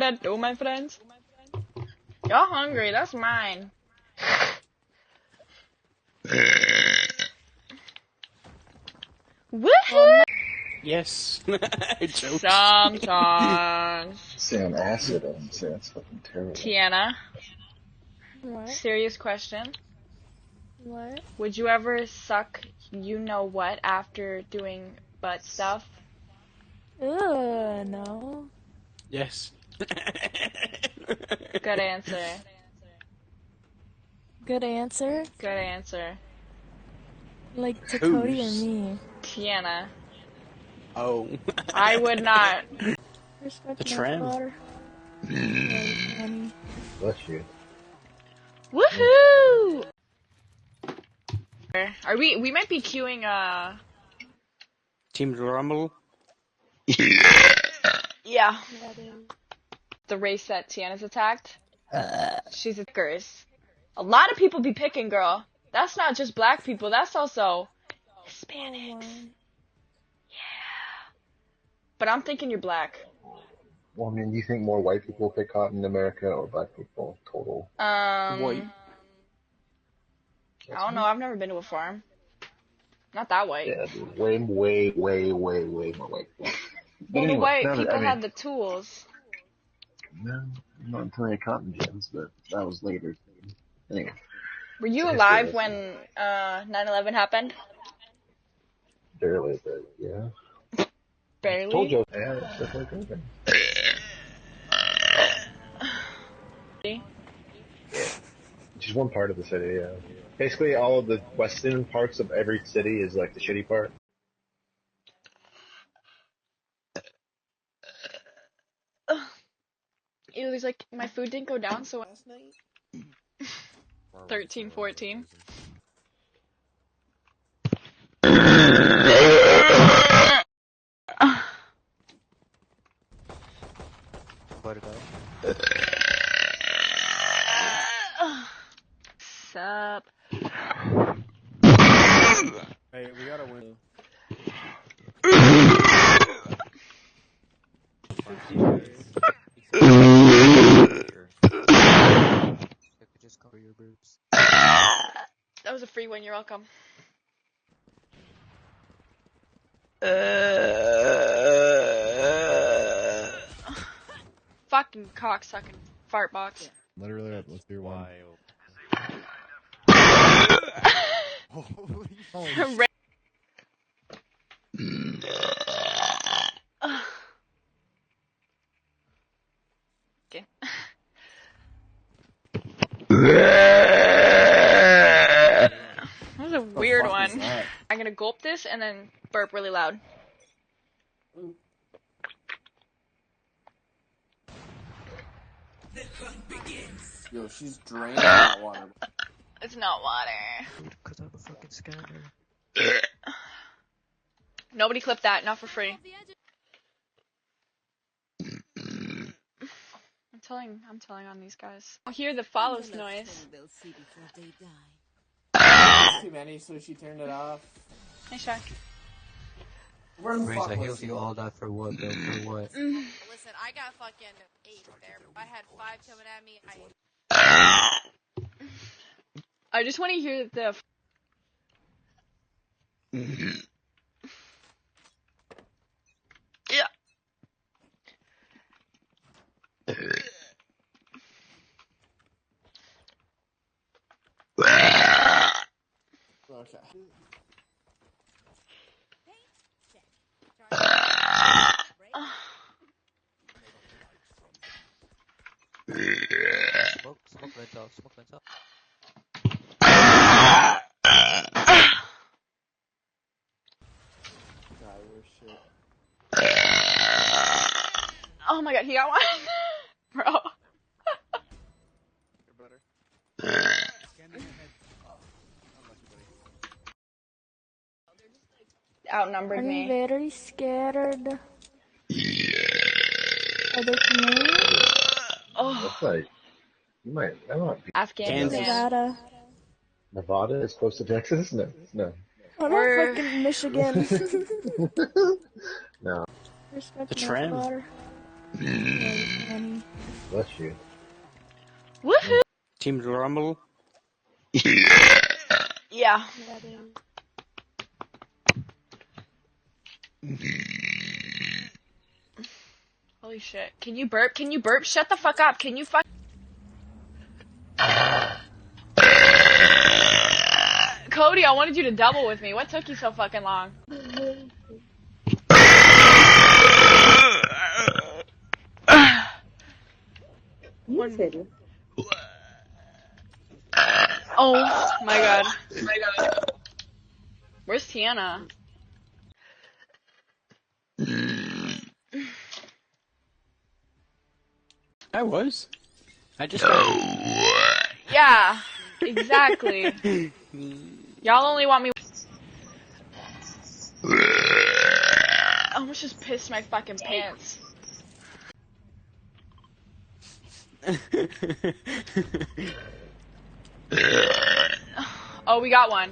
that do, my friends? Y'all hungry? That's mine. Woohoo! Yes. Sometimes. Say on acid, I didn't say that's fucking terrible. Tiana. What? Serious question. What? Would you ever suck you know what after doing butt stuff? No. Yes. Good answer. Good answer? Good answer. Like to Cody or Whose? me? Tiana. Oh. I would not. Respect The my tram. daughter. Honey. Bless you. Woohoo! Are we might be queuing Team Rumble. yeah. That is. The race that Tiana's attacked. She's a curse. A lot of people be picking, girl. That's not just black people, that's also Hispanics. Yeah. But I'm thinking you're black. Well, I mean, do you think more white people pick cotton in America or black people total? White. I don't know, I've never been to a farm. Not that white. Yeah, dude, way more white people. But Well, anyway, the white no, people I mean, had the tools. no, not until I cotton gins, but that was later. Anyway. Were you It's a alive history when 9/11 happened? Barely, but yeah. Barely. Told you. Yeah, it's definitely open. Just one part of the city, yeah. Basically, all of the western parts of every city is like the shitty part. It was like my food didn't go down, so last night 13, 14. Sup? Hey, we gotta win. Just cover your boobs. That was a free one, you're welcome. Fucking cocksucking fart box. Literally, let's do one. Holy okay. That was a weird one. I'm gonna gulp this and then burp really loud. Yo, she's draining that water. It's not water. Cut out the fucking scanner. Nobody clip that, not for free. I'm telling on these guys. I'll hear the follows noise. Too many, so she turned it off. Hey, Shaq. Where the Raise, fuck I was healed he? you all that for what, though? For what? Listen, I got fucking 8 there. I had 5 coming at me. I just want to hear the. Yeah. Okay. Smoke vents off, smoke vents off. Oh my god, he got one. Bro. Outnumbered I'm me. very scared. Are they coming? Oh. That's like, you might, I don't know. Afghanistan. Nevada. Nevada is close to Texas? No, no. Oh, no, Or- fucking Michigan. No. Respect The my tram. daughter. Honey. Bless you. Woohoo! Team Rumble. Yeah. Yeah, it is. Holy shit. Can you burp? Can you burp? Shut the fuck up. Can you fuck? Cody, I wanted you to double with me. What took you so fucking long? You said it. Oh my god. Where's Tiana? I was. I just. Yeah, exactly. Y'all only want me. I almost just pissed my fucking pants. Oh, we got one.